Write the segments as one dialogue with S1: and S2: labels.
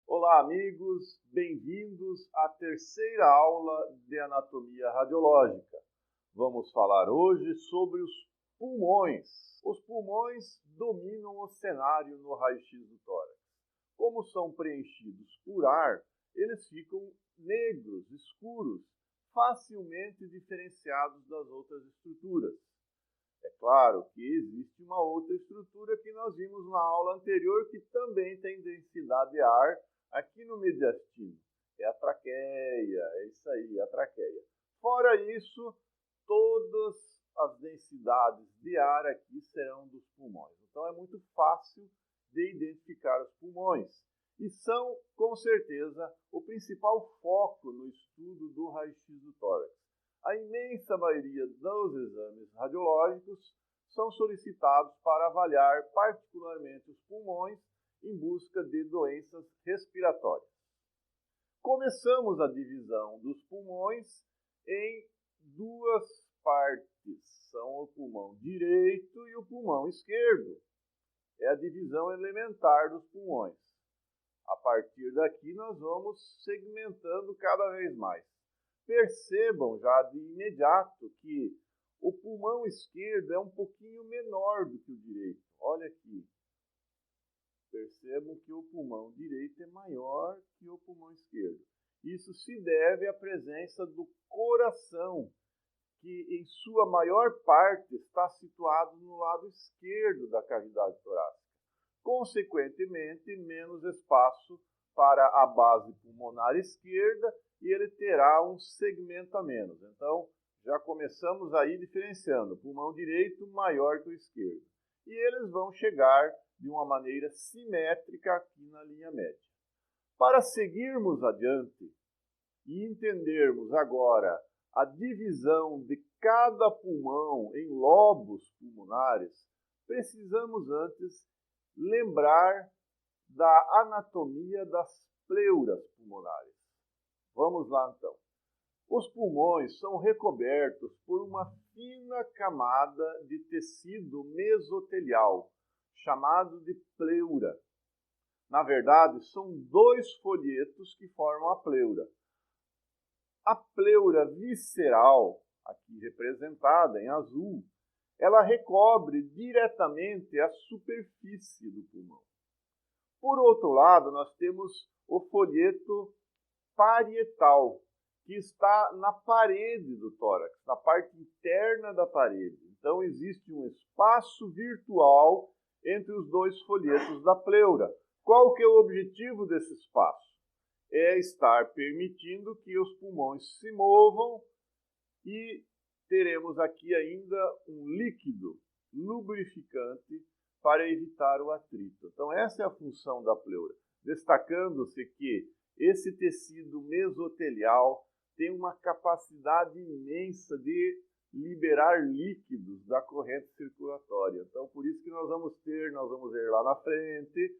S1: Olá, amigos, bem-vindos à terceira aula de anatomia radiológica. Vamos falar hoje sobre os pulmões. Os pulmões dominam o cenário no raio-x do tórax. Como são preenchidos por ar, eles ficam negros, escuros, facilmente diferenciados das outras estruturas. É claro que existe uma outra estrutura que nós vimos na aula anterior que também tem densidade de ar aqui no mediastino. É a traqueia, é isso aí, a traqueia. Fora isso, todas as densidades de ar aqui serão dos pulmões. Então é muito fácil de identificar os pulmões. E são, com certeza, o principal foco no estudo do raio-x do tórax. A imensa maioria dos exames radiológicos são solicitados para avaliar particularmente os pulmões em busca de doenças respiratórias. Começamos a divisão dos pulmões em duas partes. São o pulmão direito e o pulmão esquerdo. É a divisão elementar dos pulmões. A partir daqui nós vamos segmentando cada vez mais. Percebam já de imediato que o pulmão esquerdo é um pouquinho menor do que o direito. Olha aqui. Percebam que o pulmão direito é maior que o pulmão esquerdo. Isso se deve à presença do coração, que em sua maior parte está situado no lado esquerdo da cavidade torácica. Consequentemente, menos espaço para a base pulmonar esquerda e ele terá um segmento a menos. Então, já começamos aí diferenciando. O pulmão direito maior que o esquerdo. E eles vão chegar de uma maneira simétrica aqui na linha média. Para seguirmos adiante e entendermos agora a divisão de cada pulmão em lobos pulmonares, precisamos antes lembrar da anatomia das pleuras pulmonares. Vamos lá então. Os pulmões são recobertos por uma fina camada de tecido mesotelial, chamado de pleura. Na verdade, são dois folhetos que formam a pleura. A pleura visceral, aqui representada em azul, ela recobre diretamente a superfície do pulmão. Por outro lado, nós temos o folheto parietal, que está na parede do tórax, na parte interna da parede. Então, existe um espaço virtual entre os dois folhetos da pleura. Qual que é o objetivo desse espaço? É estar permitindo que os pulmões se movam e teremos aqui ainda um líquido lubrificante para evitar o atrito. Então, essa é a função da pleura, destacando-se que esse tecido mesotelial tem uma capacidade imensa de liberar líquidos da corrente circulatória. Então, por isso que nós vamos ver lá na frente,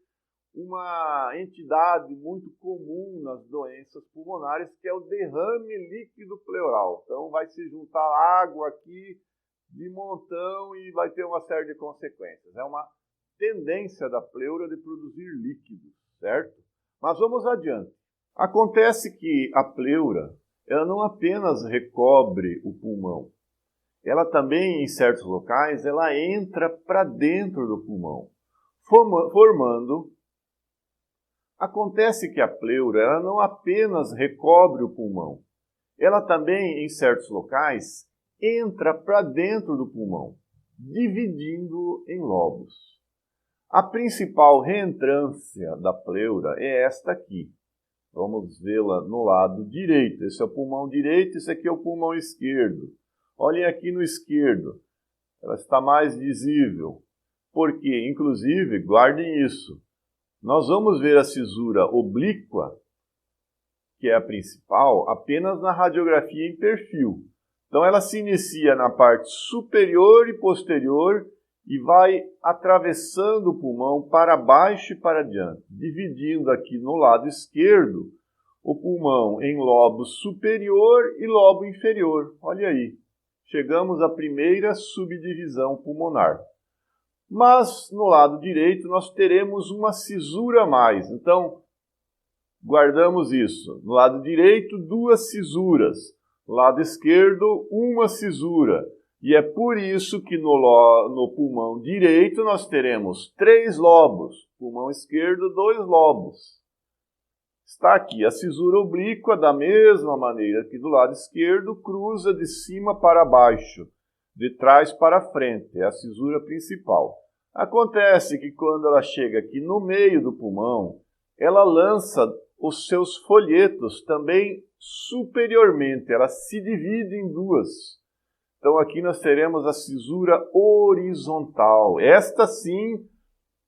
S1: uma entidade muito comum nas doenças pulmonares, que é o derrame líquido pleural. Então, vai se juntar água aqui de montão e vai ter uma série de consequências. É uma tendência da pleura de produzir líquidos, certo? Mas vamos adiante. Acontece que a pleura, ela não apenas recobre o pulmão, ela também, em certos locais, ela entra para dentro do pulmão, formando. Acontece que a pleura, ela não apenas recobre o pulmão, ela também, em certos locais, entra para dentro do pulmão, dividindo-o em lobos. A principal reentrância da pleura é esta aqui. Vamos vê-la no lado direito. Esse é o pulmão direito, esse aqui é o pulmão esquerdo. Olhem aqui no esquerdo. Ela está mais visível. Porque, inclusive, guardem isso. Nós vamos ver a cisura oblíqua, que é a principal, apenas na radiografia em perfil. Então, ela se inicia na parte superior e posterior e vai atravessando o pulmão para baixo e para diante, dividindo aqui no lado esquerdo o pulmão em lobo superior e lobo inferior. Olha aí, chegamos à primeira subdivisão pulmonar. Mas no lado direito nós teremos uma cisura a mais. Então, guardamos isso. No lado direito, 2 cisuras. No lado esquerdo, 1 cisura. E é por isso que no pulmão direito nós teremos 3 lobos. Pulmão esquerdo, 2 lobos. Está aqui a cisura oblíqua, da mesma maneira que do lado esquerdo, cruza de cima para baixo, de trás para frente. É a cisura principal. Acontece que quando ela chega aqui no meio do pulmão, ela lança os seus folhetos também superiormente. Ela se divide em 2. Então aqui nós teremos a cisura horizontal. Esta sim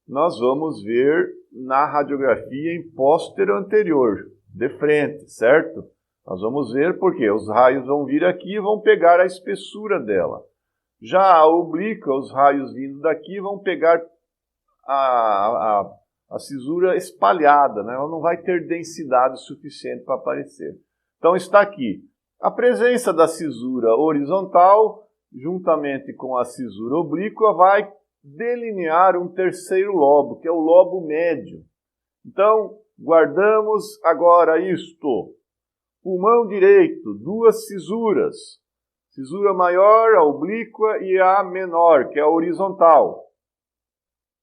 S1: nós vamos ver na radiografia em póstero anterior, de frente, certo? Nós vamos ver porque os raios vão vir aqui e vão pegar a espessura dela. Já a oblíqua, os raios vindo daqui vão pegar a cisura espalhada, né? Ela não vai ter densidade suficiente para aparecer. Então está aqui. A presença da cisura horizontal, juntamente com a cisura oblíqua, vai delinear um terceiro lobo, que é o lobo médio. Então, guardamos agora isto. Pulmão direito, 2 cisuras. Cisura maior, a oblíqua, e a menor, que é a horizontal.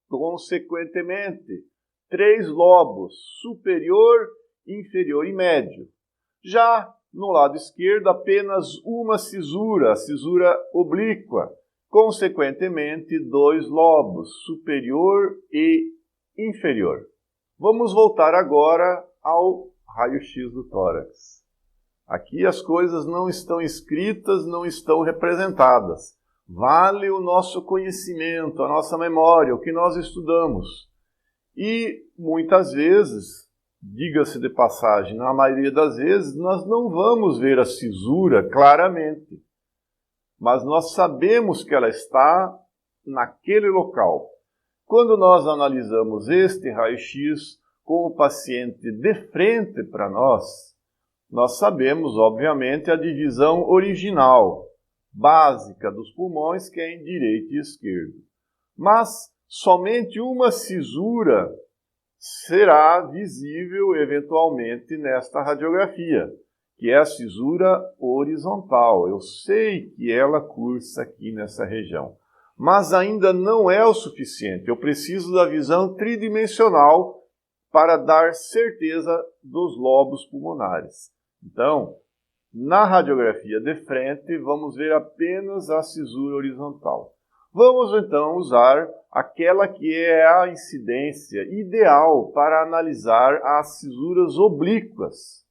S1: Consequentemente, 3 lobos, superior, inferior e médio. Já no lado esquerdo, apenas uma cisura, a cisura oblíqua. Consequentemente, 2 lobos, superior e inferior. Vamos voltar agora ao raio-x do tórax. Aqui as coisas não estão escritas, não estão representadas. Vale o nosso conhecimento, a nossa memória, o que nós estudamos. E muitas vezes, diga-se de passagem, na maioria das vezes, nós não vamos ver a cisura claramente. Mas nós sabemos que ela está naquele local. Quando nós analisamos este raio-x com o paciente de frente para nós sabemos, obviamente, a divisão original, básica dos pulmões, que é em direito e esquerdo. Mas somente uma cisura será visível, eventualmente, nesta radiografia, que é a cisura horizontal. Eu sei que ela cursa aqui nessa região, mas ainda não é o suficiente. Eu preciso da visão tridimensional para dar certeza dos lobos pulmonares. Então, na radiografia de frente, vamos ver apenas a cisura horizontal. Vamos então usar aquela que é a incidência ideal para analisar as cisuras oblíquas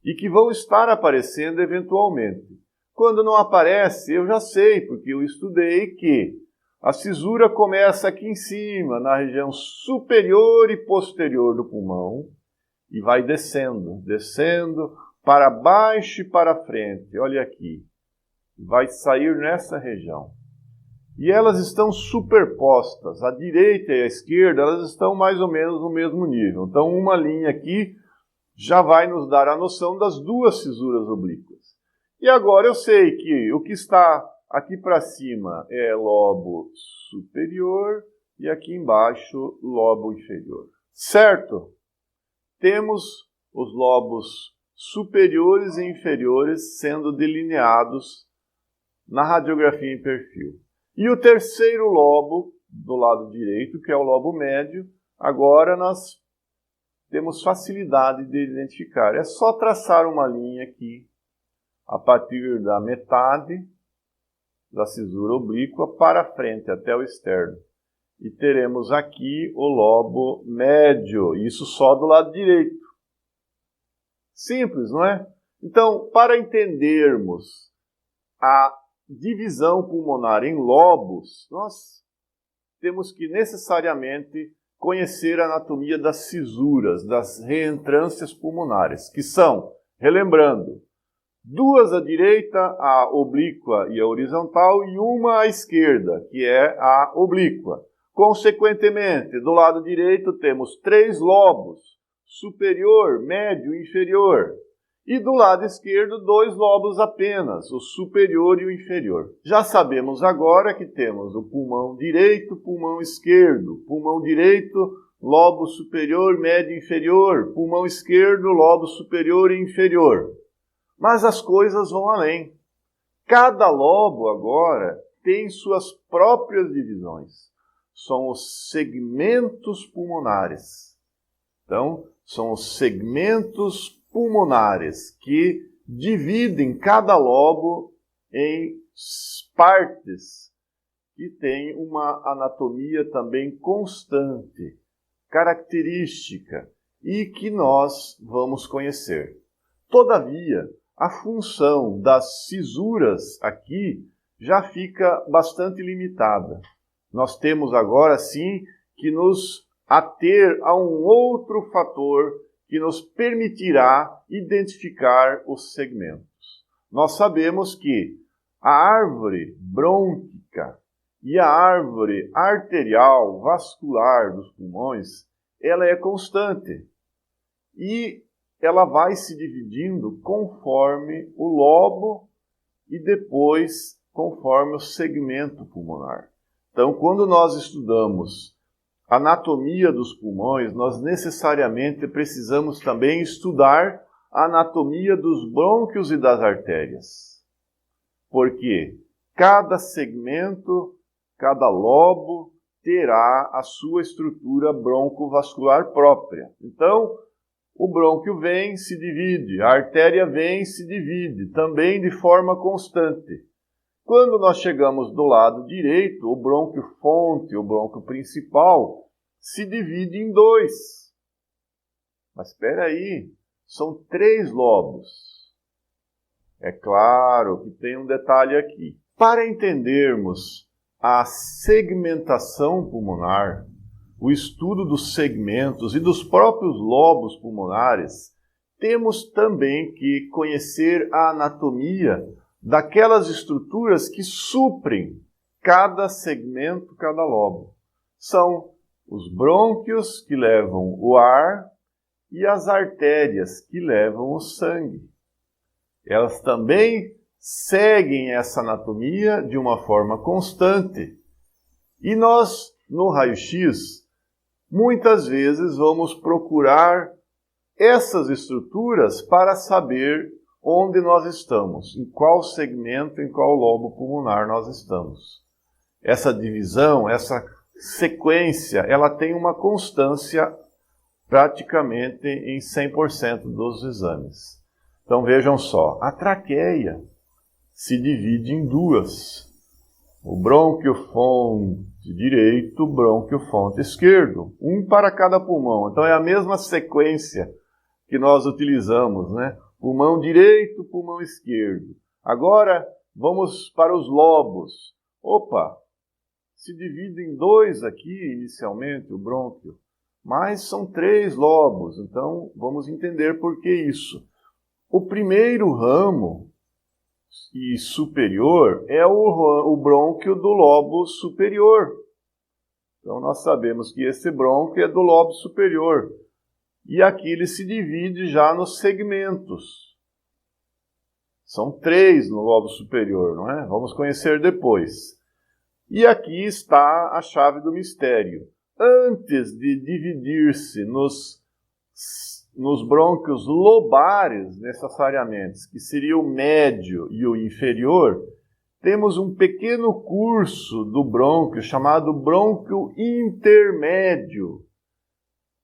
S1: e que vão estar aparecendo eventualmente. Quando não aparece, eu já sei, porque eu estudei que a cisura começa aqui em cima, na região superior e posterior do pulmão, e vai descendo, descendo para baixo e para frente. Olha aqui, vai sair nessa região. E elas estão superpostas, a direita e a esquerda, elas estão mais ou menos no mesmo nível. Então, uma linha aqui já vai nos dar a noção das 2 cisuras oblíquas. E agora eu sei que o que está aqui para cima é lobo superior e aqui embaixo lobo inferior. Certo? Temos os lobos superiores e inferiores sendo delineados na radiografia em perfil. E o terceiro lobo, do lado direito, que é o lobo médio, agora nós temos facilidade de identificar. É só traçar uma linha aqui, a partir da metade da cisura oblíqua para frente, até o externo. E teremos aqui o lobo médio, isso só do lado direito. Simples, não é? Então, para entendermos a divisão pulmonar em lobos, nós temos que necessariamente conhecer a anatomia das cisuras, das reentrâncias pulmonares, que são, relembrando, 2 à direita, a oblíqua e a horizontal, e uma à esquerda, que é a oblíqua. Consequentemente, do lado direito temos 3 lobos, superior, médio e inferior. E do lado esquerdo, 2 lobos apenas, o superior e o inferior. Já sabemos agora que temos o pulmão direito, pulmão esquerdo. Pulmão direito, lobo superior, médio e inferior. Pulmão esquerdo, lobo superior e inferior. Mas as coisas vão além. Cada lobo agora tem suas próprias divisões. São os segmentos pulmonares. Então, são os segmentos pulmonares que dividem cada lobo em partes que têm uma anatomia também constante, característica e que nós vamos conhecer. Todavia, a função das cisuras aqui já fica bastante limitada. Nós temos agora sim que nos ater a um outro fator que nos permitirá identificar os segmentos. Nós sabemos que a árvore brônquica e a árvore arterial vascular dos pulmões, ela é constante e ela vai se dividindo conforme o lobo e depois conforme o segmento pulmonar. Então, quando nós estudamos anatomia dos pulmões, nós necessariamente precisamos também estudar a anatomia dos brônquios e das artérias. Porque cada segmento, cada lobo terá a sua estrutura broncovascular própria. Então, o brônquio vem, se divide, a artéria vem, se divide, também de forma constante. Quando nós chegamos do lado direito, o brônquio fonte, o brônquio principal, se divide em 2. Mas espera aí, são 3 lobos. É claro que tem um detalhe aqui. Para entendermos a segmentação pulmonar, o estudo dos segmentos e dos próprios lobos pulmonares, temos também que conhecer a anatomia daquelas estruturas que suprem cada segmento, cada lobo. São os brônquios que levam o ar e as artérias que levam o sangue. Elas também seguem essa anatomia de uma forma constante. E nós, no raio-x, muitas vezes vamos procurar essas estruturas para saber onde nós estamos, em qual segmento, em qual lobo pulmonar nós estamos. Essa divisão, essa sequência, ela tem uma constância praticamente em 100% dos exames. Então vejam só, a traqueia se divide em 2. O brônquio fonte direito, o brônquio fonte esquerdo, um para cada pulmão. Então é a mesma sequência que nós utilizamos, né? Pulmão direito, pulmão esquerdo. Agora vamos para os lobos. Opa, se divide em 2 aqui inicialmente o brônquio, mas são 3 lobos, então vamos entender por que isso. O primeiro ramo e superior é o brônquio do lobo superior. Então nós sabemos que esse brônquio é do lobo superior. E aqui ele se divide já nos segmentos. São 3 no lobo superior, não é? Vamos conhecer depois. E aqui está a chave do mistério. Antes de dividir-se nos brônquios lobares, necessariamente, que seria o médio e o inferior, temos um pequeno curso do brônquio chamado brônquio intermédio,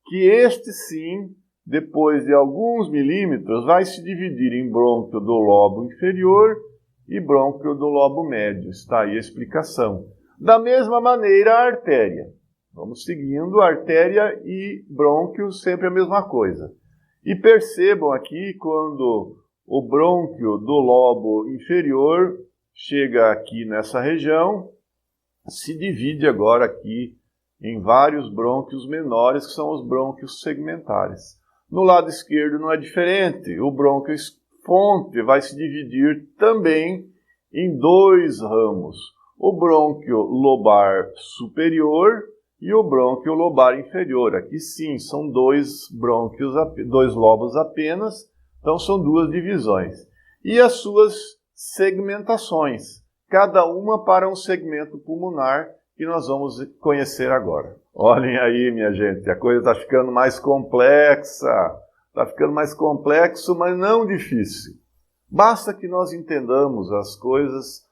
S1: que este sim, depois de alguns milímetros, vai se dividir em brônquio do lobo inferior e brônquio do lobo médio. Está aí a explicação. Da mesma maneira, a artéria. Vamos seguindo, artéria e brônquio, sempre a mesma coisa. E percebam aqui, quando o brônquio do lobo inferior chega aqui nessa região, se divide agora aqui em vários brônquios menores, que são os brônquios segmentares. No lado esquerdo não é diferente. O brônquio fonte vai se dividir também em 2 ramos. O brônquio lobar superior e o brônquio lobar inferior. Aqui sim, são 2 brônquios, 2 lobos apenas, Então são duas divisões. E as suas segmentações, cada uma para um segmento pulmonar que nós vamos conhecer agora. Olhem aí, minha gente, a coisa está ficando mais complexa. Está ficando mais complexo, mas não difícil. Basta que nós entendamos as coisas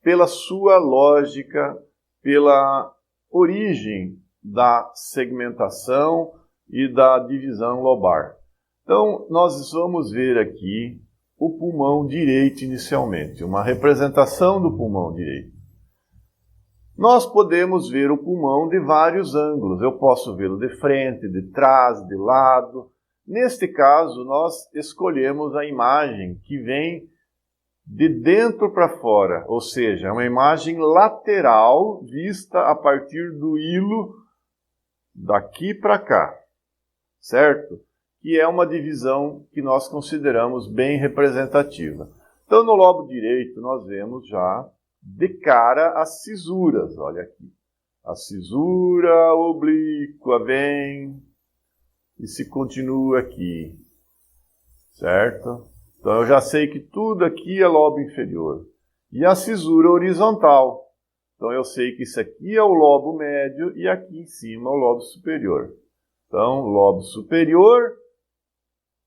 S1: pela sua lógica, pela origem da segmentação e da divisão lobar. Então, nós vamos ver aqui o pulmão direito inicialmente, uma representação do pulmão direito. Nós podemos ver o pulmão de vários ângulos. Eu posso vê-lo de frente, de trás, de lado. Neste caso, nós escolhemos a imagem que vem de dentro para fora, ou seja, é uma imagem lateral vista a partir do hilo daqui para cá, certo? Que é uma divisão que nós consideramos bem representativa. Então, no lobo direito, nós vemos já de cara as cisuras, olha aqui. A cisura oblíqua vem e se continua aqui, certo? Então, eu já sei que tudo aqui é lobo inferior. E a cisura horizontal. Então, eu sei que isso aqui é o lobo médio e aqui em cima é o lobo superior. Então, lobo superior,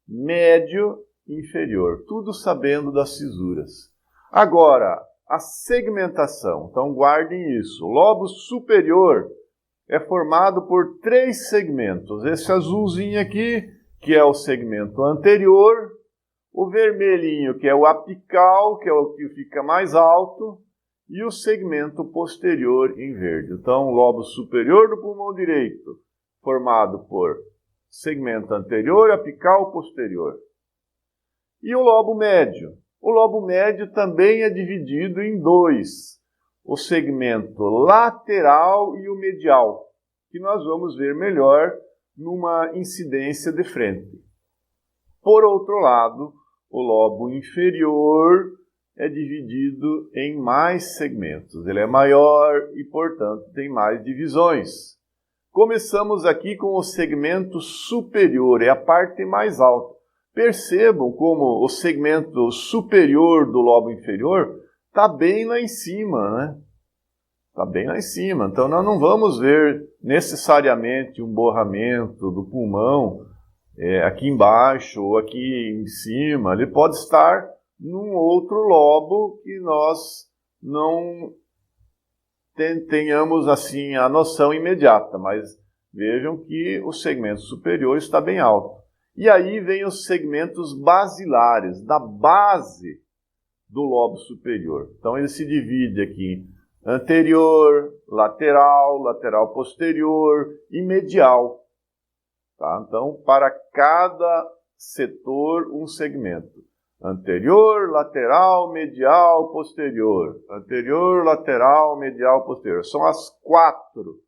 S1: médio e inferior. Tudo sabendo das cisuras. Agora, a segmentação. Então, guardem isso. O lobo superior é formado por 3 segmentos. Esse azulzinho aqui, que é o segmento anterior. O vermelhinho, que é o apical, que é o que fica mais alto, e o segmento posterior em verde. Então, o lobo superior do pulmão direito, formado por segmento anterior, apical, posterior. E o lobo médio. O lobo médio também é dividido em 2. O segmento lateral e o medial, que nós vamos ver melhor numa incidência de frente. Por outro lado, o lobo inferior é dividido em mais segmentos. Ele é maior e, portanto, tem mais divisões. Começamos aqui com o segmento superior, é a parte mais alta. Percebam como o segmento superior do lobo inferior está bem lá em cima, né? Está bem lá em cima. Então, nós não vamos ver necessariamente um borramento do pulmão aqui embaixo ou aqui em cima. Ele pode estar num outro lobo que nós não tenhamos assim a noção imediata, mas vejam que o segmento superior está bem alto. E aí vem os segmentos basilares, da base do lobo superior. Então ele se divide aqui em anterior, lateral, lateral posterior e medial. Tá? Então, para cada setor, um segmento. Anterior, lateral, medial, posterior. Anterior, lateral, medial, posterior. São as 4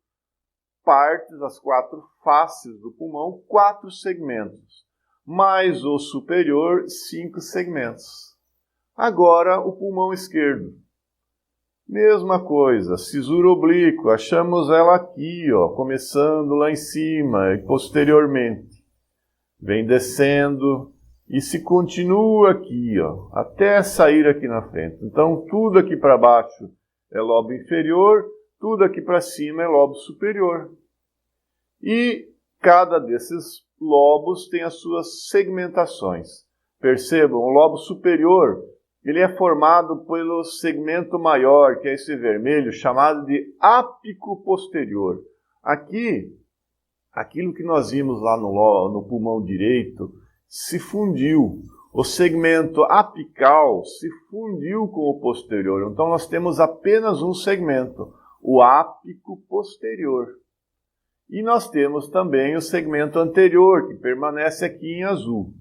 S1: partes, as 4 faces do pulmão, 4 segmentos. Mais o superior, 5 segmentos. Agora, o pulmão esquerdo. Mesma coisa, cisura oblíqua, achamos ela aqui, ó, começando lá em cima e posteriormente. Vem descendo e se continua aqui, ó, até sair aqui na frente. Então, tudo aqui para baixo é lobo inferior, tudo aqui para cima é lobo superior. E cada desses lobos tem as suas segmentações. Percebam, o lobo superior ele é formado pelo segmento maior, que é esse vermelho, chamado de ápico posterior. Aqui, aquilo que nós vimos lá no pulmão direito, se fundiu. O segmento apical se fundiu com o posterior. Então, nós temos apenas um segmento, o ápico posterior. E nós temos também o segmento anterior, que permanece aqui em azul.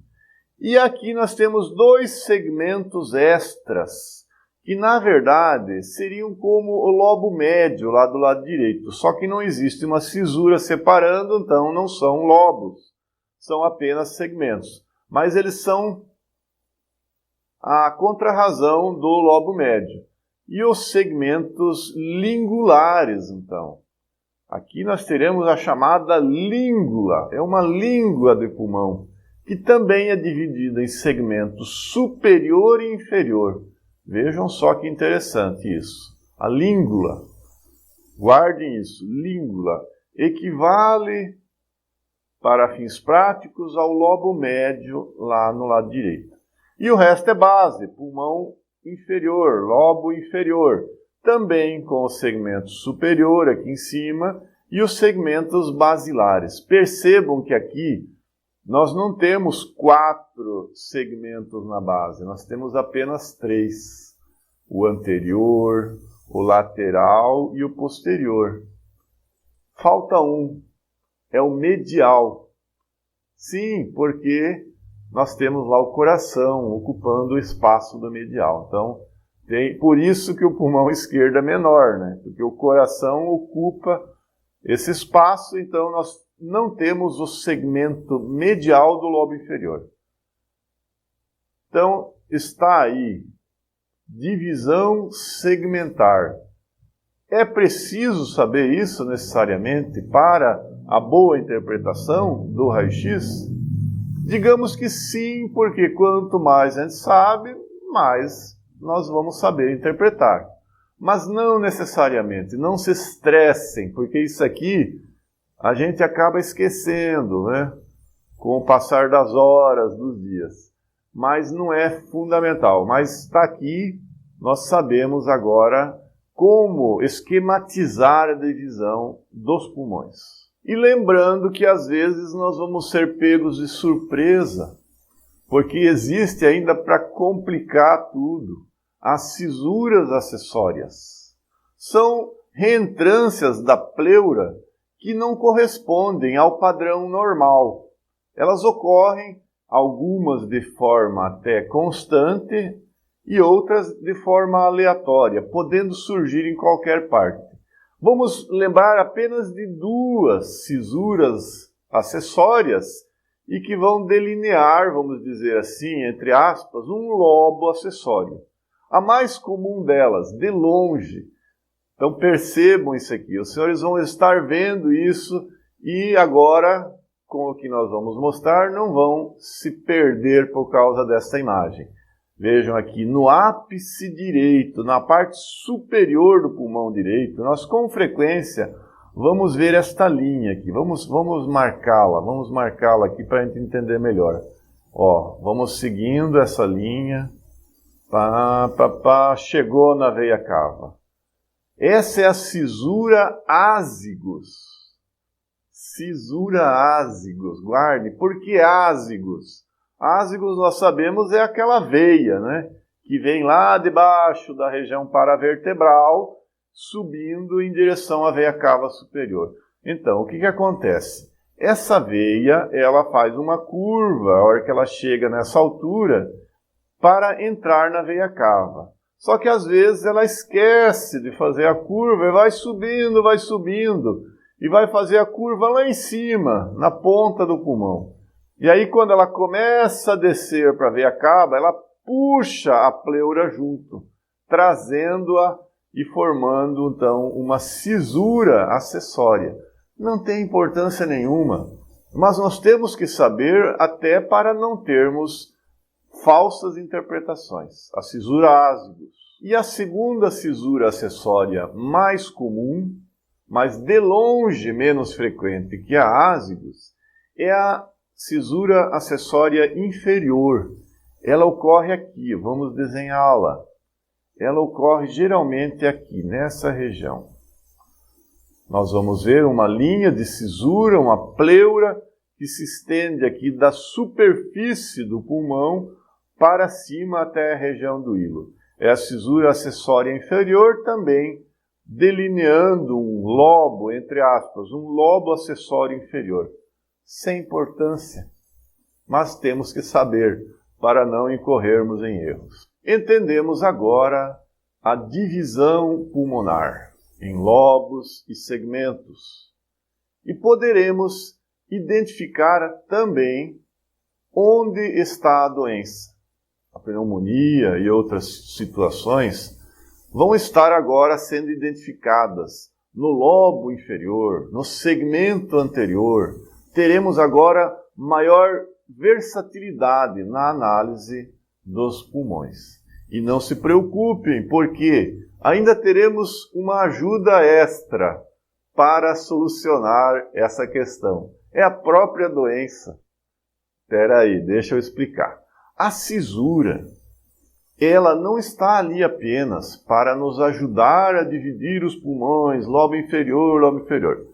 S1: E aqui nós temos 2 segmentos extras, que na verdade seriam como o lobo médio lá do lado direito, só que não existe uma cisura separando, então não são lobos, são apenas segmentos. Mas eles são a contrarrazão do lobo médio. E os segmentos lingulares, então. Aqui nós teremos a chamada língula, é uma língua de pulmão, que também é dividida em segmentos superior e inferior. Vejam só que interessante isso. A língula, guardem isso, língula, equivale, para fins práticos, ao lobo médio lá no lado direito. E o resto é base, pulmão inferior, lobo inferior, também com o segmento superior aqui em cima e os segmentos basilares. Percebam que aqui nós não temos 4 segmentos na base, nós temos apenas 3. O anterior, o lateral e o posterior. Falta um, é o medial. Sim, porque nós temos lá o coração ocupando o espaço do medial. Então, por isso que o pulmão esquerdo é menor, né? Porque o coração ocupa esse espaço, então nós não temos o segmento medial do lobo inferior. Então, está aí, divisão segmentar. É preciso saber isso necessariamente para a boa interpretação do raio-x? Digamos que sim, porque quanto mais a gente sabe, mais nós vamos saber interpretar. Mas não necessariamente, não se estressem, porque isso aqui a gente acaba esquecendo, né? Com o passar das horas, dos dias. Mas não é fundamental. Mas está aqui, nós sabemos agora como esquematizar a divisão dos pulmões. E lembrando que às vezes nós vamos ser pegos de surpresa, porque existe ainda, para complicar tudo, as cissuras acessórias. São reentrâncias da pleura que não correspondem ao padrão normal. Elas ocorrem, algumas de forma até constante e outras de forma aleatória, podendo surgir em qualquer parte. Vamos lembrar apenas de 2 cissuras acessórias e que vão delinear, vamos dizer assim, entre aspas, um lobo acessório. A mais comum delas, de longe. Então percebam isso aqui, os senhores vão estar vendo isso e agora, com o que nós vamos mostrar, não vão se perder por causa dessa imagem. Vejam aqui, no ápice direito, na parte superior do pulmão direito, nós com frequência vamos ver esta linha aqui. Vamos marcá-la aqui para a gente entender melhor. Ó, vamos seguindo essa linha, chegou na veia cava. Essa é a cisura ázigos. Cisura ázigos, guarde. Por que ázigos? Ázigos, nós sabemos, é aquela veia, né? Que vem lá debaixo da região paravertebral, subindo em direção à veia cava superior. Então, o que acontece? Essa veia, ela faz uma curva, a hora que ela chega nessa altura, para entrar na veia cava. Só que às vezes ela esquece de fazer a curva e vai subindo, e vai fazer a curva lá em cima, na ponta do pulmão. E aí, quando ela começa a descer para a veia cava, ela puxa a pleura junto, trazendo-a e formando, então, uma cisura acessória. Não tem importância nenhuma, mas nós temos que saber até para não termos falsas interpretações. A cisura ázigos. E a segunda cisura acessória mais comum, mas de longe menos frequente que a ázigos, é a cisura acessória inferior. Ela ocorre aqui, vamos desenhá-la. Ela ocorre geralmente aqui, nessa região. Nós vamos ver uma linha de cisura, uma pleura, que se estende aqui da superfície do pulmão para cima até a região do hilo. É a cisura acessória inferior também, delineando um lobo, entre aspas, um lobo acessório inferior. Sem importância, mas temos que saber para não incorrermos em erros. Entendemos agora a divisão pulmonar em lobos e segmentos e poderemos identificar também onde está a doença. A pneumonia e outras situações vão estar agora sendo identificadas no lobo inferior, no segmento anterior. Teremos agora maior versatilidade na análise dos pulmões. E não se preocupem, porque ainda teremos uma ajuda extra para solucionar essa questão. É a própria doença. Espera aí, deixa eu explicar. A cisura, ela não está ali apenas para nos ajudar a dividir os pulmões, lobo inferior, lobo inferior.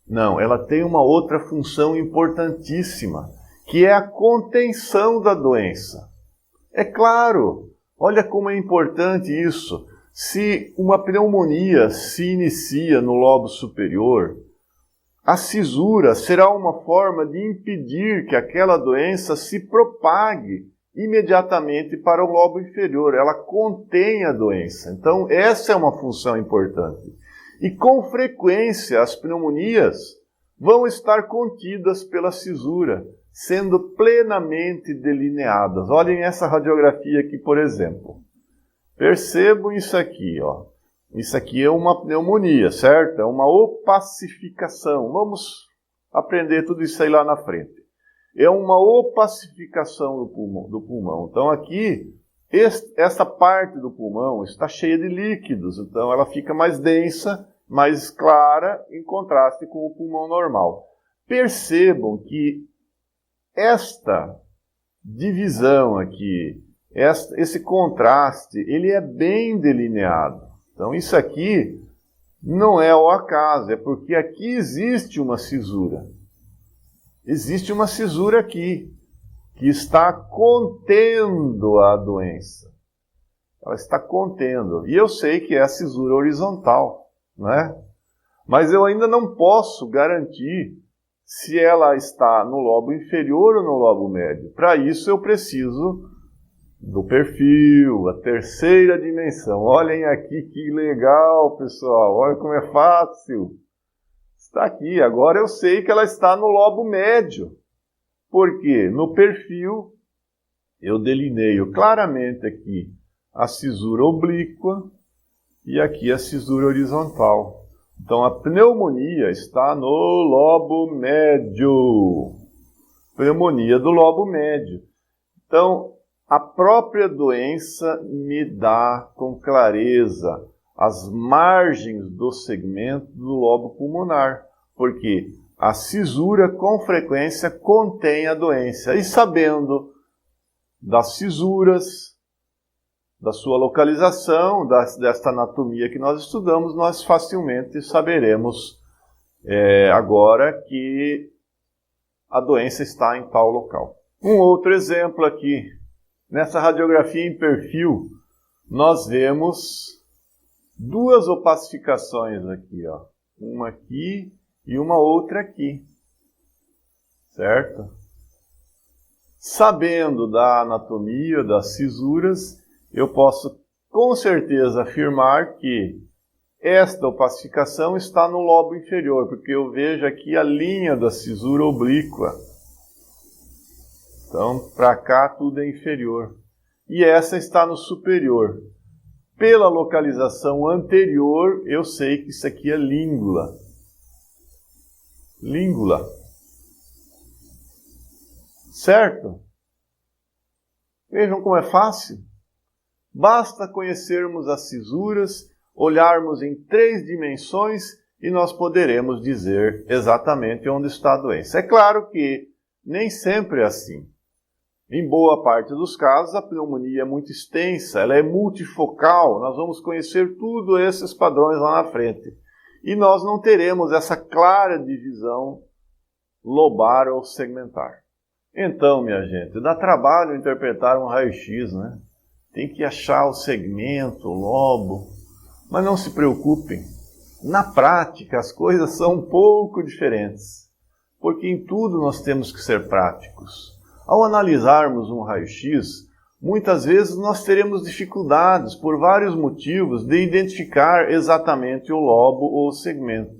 S1: Não, ela tem uma outra função importantíssima, que é a contenção da doença. É claro, olha como é importante isso. Se uma pneumonia se inicia no lobo superior, a cisura será uma forma de impedir que aquela doença se propague imediatamente para o lobo inferior. Ela contém a doença. Então, essa é uma função importante. E com frequência, as pneumonias vão estar contidas pela cisura, sendo plenamente delineadas. Olhem essa radiografia aqui, por exemplo. Percebam isso aqui, ó. Isso aqui é uma pneumonia, certo? É uma opacificação. Vamos aprender tudo isso aí lá na frente. É uma opacificação do pulmão. Então aqui, essa parte do pulmão está cheia de líquidos. Então ela fica mais densa, mais clara, em contraste com o pulmão normal. Percebam que esta divisão aqui, esse contraste, ele é bem delineado. Então isso aqui não é ao acaso, é porque aqui existe uma cisura. Existe uma cisura aqui, que está contendo a doença. Ela está contendo. E eu sei que é a cisura horizontal, né? Mas eu ainda não posso garantir se ela está no lobo inferior ou no lobo médio. Para isso eu preciso do perfil, a terceira dimensão. Olhem aqui que legal, pessoal. Olha como é fácil. Está aqui. Agora eu sei que ela está no lobo médio. Por quê? No perfil eu delineio claramente aqui a cisura oblíqua e aqui a cisura horizontal. Então a pneumonia está no lobo médio. Pneumonia do lobo médio. Então, a própria doença me dá com clareza as margens do segmento do lobo pulmonar, porque a cisura com frequência contém a doença. E sabendo das cisuras, da sua localização, desta anatomia que nós estudamos, nós facilmente saberemos agora que a doença está em tal local. Um outro exemplo aqui. Nessa radiografia em perfil, nós vemos duas opacificações aqui, ó. Uma aqui e uma outra aqui, certo? Sabendo da anatomia, das cisuras, eu posso com certeza afirmar que esta opacificação está no lobo inferior, porque eu vejo aqui a linha da cisura oblíqua. Então, para cá tudo é inferior. E essa está no superior. Pela localização anterior, eu sei que isso aqui é língula. Língula. Certo? Vejam como é fácil. Basta conhecermos as cisuras, olharmos em 3 dimensões e nós poderemos dizer exatamente onde está a doença. É claro que nem sempre é assim. Em boa parte dos casos, a pneumonia é muito extensa, ela é multifocal, nós vamos conhecer tudo esses padrões lá na frente. E nós não teremos essa clara divisão lobar ou segmentar. Então, minha gente, dá trabalho interpretar um raio-x, né? Tem que achar o segmento, o lobo. Mas não se preocupem, na prática as coisas são um pouco diferentes. Porque em tudo nós temos que ser práticos. Ao analisarmos um raio-x, muitas vezes nós teremos dificuldades, por vários motivos, de identificar exatamente o lobo ou o segmento.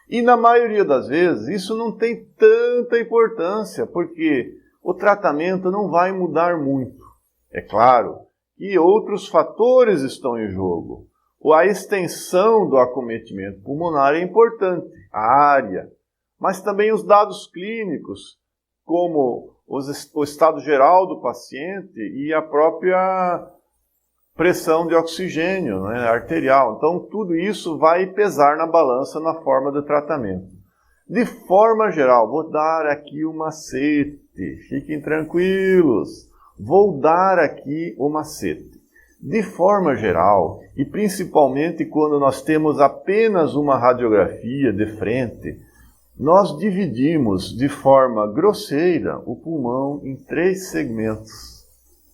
S1: E na maioria das vezes isso não tem tanta importância, porque o tratamento não vai mudar muito. É claro que outros fatores estão em jogo. A extensão do acometimento pulmonar é importante, a área, mas também os dados clínicos, como o estado geral do paciente e a própria pressão de oxigênio, né, arterial. Então, tudo isso vai pesar na balança na forma do tratamento. De forma geral, vou dar aqui um macete, fiquem tranquilos, vou dar aqui o macete. De forma geral, e principalmente quando nós temos apenas uma radiografia de frente, nós dividimos de forma grosseira o pulmão em 3 segmentos,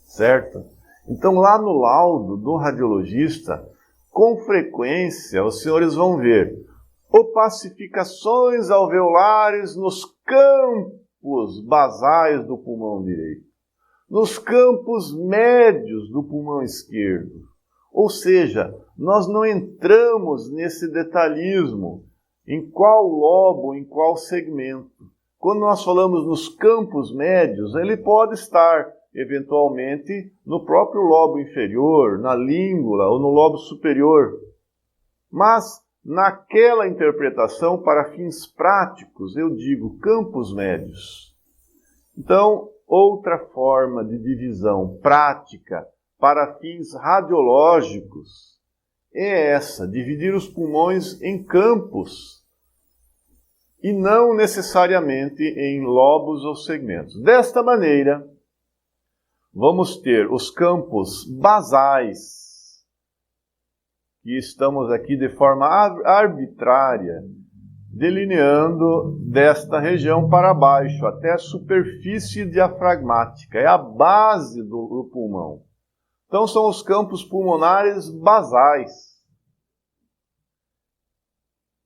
S1: certo? Então, lá no laudo do radiologista, com frequência, os senhores vão ver opacificações alveolares nos campos basais do pulmão direito, nos campos médios do pulmão esquerdo. Ou seja, nós não entramos nesse detalhismo, em qual lobo, em qual segmento. Quando nós falamos nos campos médios, ele pode estar eventualmente no próprio lobo inferior, na língula ou no lobo superior. Mas, naquela interpretação, para fins práticos, eu digo campos médios. Então, outra forma de divisão prática para fins radiológicos é essa, dividir os pulmões em campos e não necessariamente em lobos ou segmentos. Desta maneira, vamos ter os campos basais, que estamos aqui de forma arbitrária, delineando desta região para baixo, até a superfície diafragmática, é a base do pulmão. Então, são os campos pulmonares basais.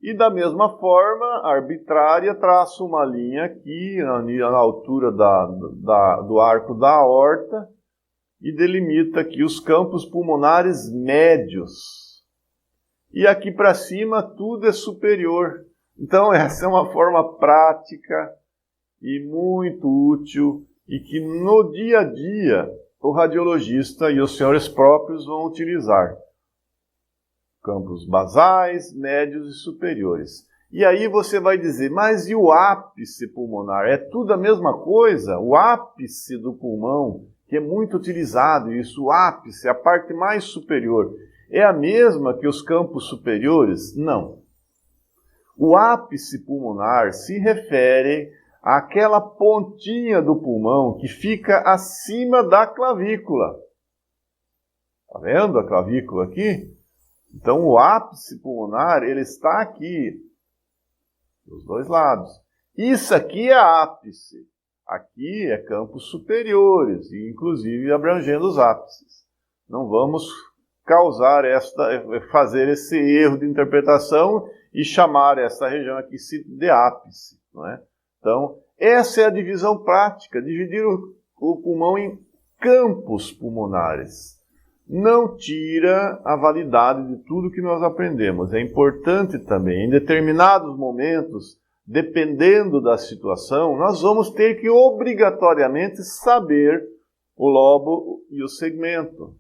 S1: E da mesma forma, arbitrária, traço uma linha aqui, na altura do arco da aorta, e delimita aqui os campos pulmonares médios. E aqui para cima, tudo é superior. Então, essa é uma forma prática e muito útil, e que no dia a dia, o radiologista e os senhores próprios vão utilizar. Campos basais, médios e superiores. E aí você vai dizer, mas e o ápice pulmonar? É tudo a mesma coisa? O ápice do pulmão, que é muito utilizado, isso, o ápice, a parte mais superior, é a mesma que os campos superiores? Não. O ápice pulmonar se refere àquela pontinha do pulmão que fica acima da clavícula. Está vendo a clavícula aqui? Então, o ápice pulmonar, ele está aqui, dos dois lados. Isso aqui é ápice. Aqui é campos superiores, inclusive abrangendo os ápices. Não vamos fazer esse erro de interpretação e chamar essa região aqui de ápice, não é? Então, essa é a divisão prática, dividir o pulmão em campos pulmonares. Não tira a validade de tudo que nós aprendemos. É importante também, em determinados momentos, dependendo da situação, nós vamos ter que obrigatoriamente saber o lobo e o segmento.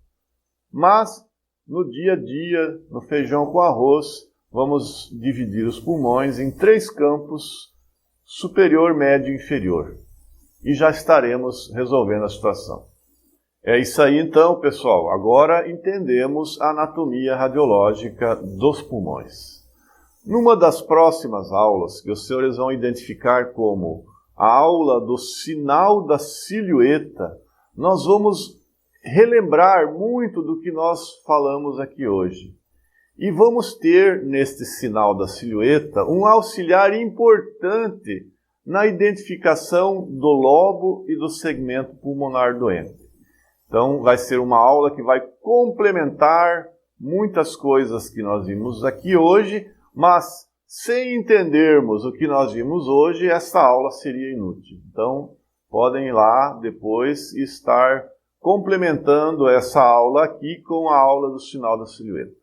S1: Mas, no dia a dia, no feijão com arroz, vamos dividir os pulmões em 3 campos, superior, médio e inferior. E já estaremos resolvendo a situação. É isso aí então, pessoal. Agora entendemos a anatomia radiológica dos pulmões. Numa das próximas aulas, que os senhores vão identificar como a aula do sinal da silhueta, nós vamos relembrar muito do que nós falamos aqui hoje. E vamos ter, neste sinal da silhueta, um auxiliar importante na identificação do lobo e do segmento pulmonar doente. Então, vai ser uma aula que vai complementar muitas coisas que nós vimos aqui hoje, mas sem entendermos o que nós vimos hoje, essa aula seria inútil. Então, podem ir lá depois e estar complementando essa aula aqui com a aula do sinal da silhueta.